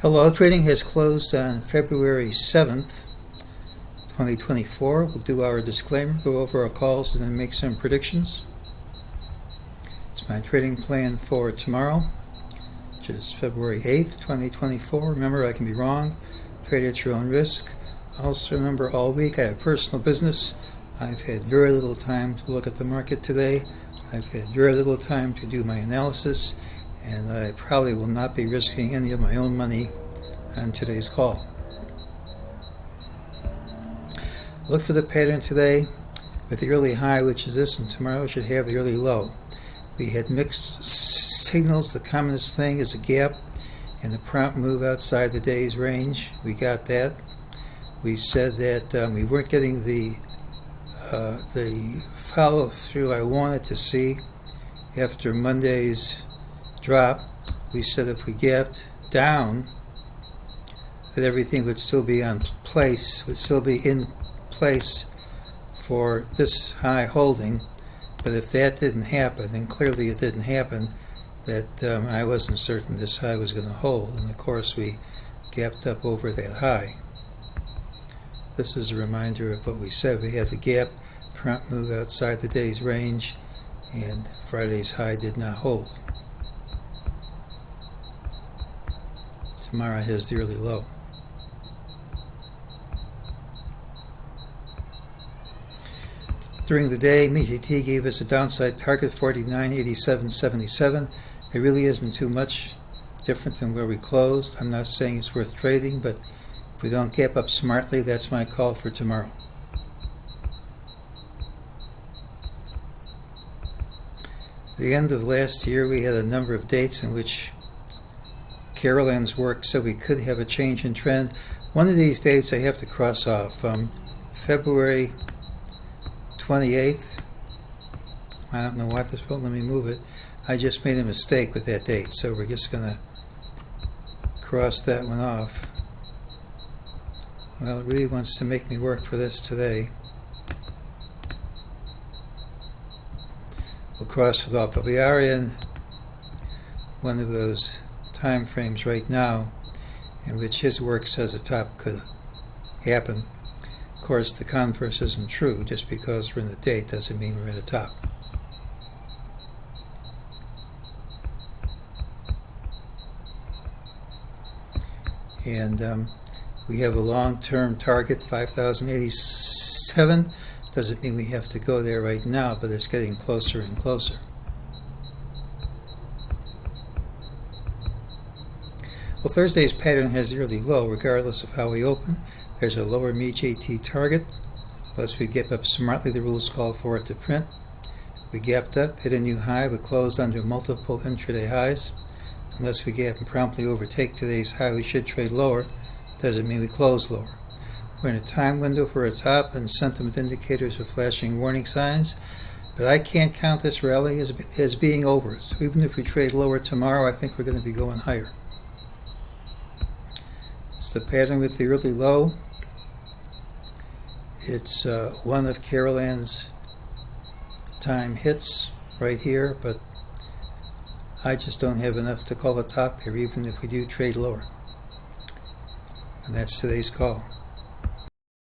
Hello, trading has closed on February 7th, 2024. We'll do our disclaimer, go over our calls, and then make some predictions. It's my trading plan for tomorrow, which is February 8th, 2024. Remember, I can be wrong. Trade at your own risk. Also remember, all week I have personal business. I've had very little time to look at the market today. I've had very little time to do my analysis, and I probably will not be risking any of my own money on today's call. Look for the pattern today with the early high, which is this, and tomorrow it should have the early low. We had mixed signals. The commonest thing is a gap and a prompt move outside the day's range. We got that. We said that we weren't getting the follow through I wanted to see after Monday's drop. We said if we gapped down, that everything would still be in place for this high holding. But if that didn't happen, and clearly it didn't happen, that I wasn't certain this high was going to hold, and of course we gapped up over that high. This is a reminder of what we said. We had the gap, prompt move outside the day's range, and Friday's high did not hold. Tomorrow has the early low. During the day, MEJT gave us a downside target 49.8777. It really isn't too much different than where we closed. I'm not saying it's worth trading, but if we don't gap up smartly, that's my call for tomorrow. The end of last year, we had a number of dates in which Carol Ann's work said we could have a change in trend. One of these dates I have to cross off. February 28th. I don't know what this won't let me move it. I just made a mistake with that date, so we're just going to cross that one off. Well, it really wants to make me work for this today. We'll cross it off, but we are in one of those time frames right now in which his work says a top could happen. Of course, the converse isn't true. Just because we're in the date doesn't mean we're at a top. And we have a long-term target, 5,087. Doesn't mean we have to go there right now, but it's getting closer and closer. Well, Thursday's pattern has the early low, regardless of how we open. There's a lower MEJT target. Unless we gap up smartly, the rules call for it to print. We gapped up, hit a new high, but closed under multiple intraday highs. Unless we gap and promptly overtake today's high, we should trade lower. Doesn't mean we close lower. We're in a time window for a top, and sentiment indicators are flashing warning signs. But I can't count this rally as being over. So even if we trade lower tomorrow, I think we're going to be going higher. It's the pattern with the early low. It's one of Carol Ann's time hits right here, but I just don't have enough to call a top here, even if we do trade lower. And that's today's call.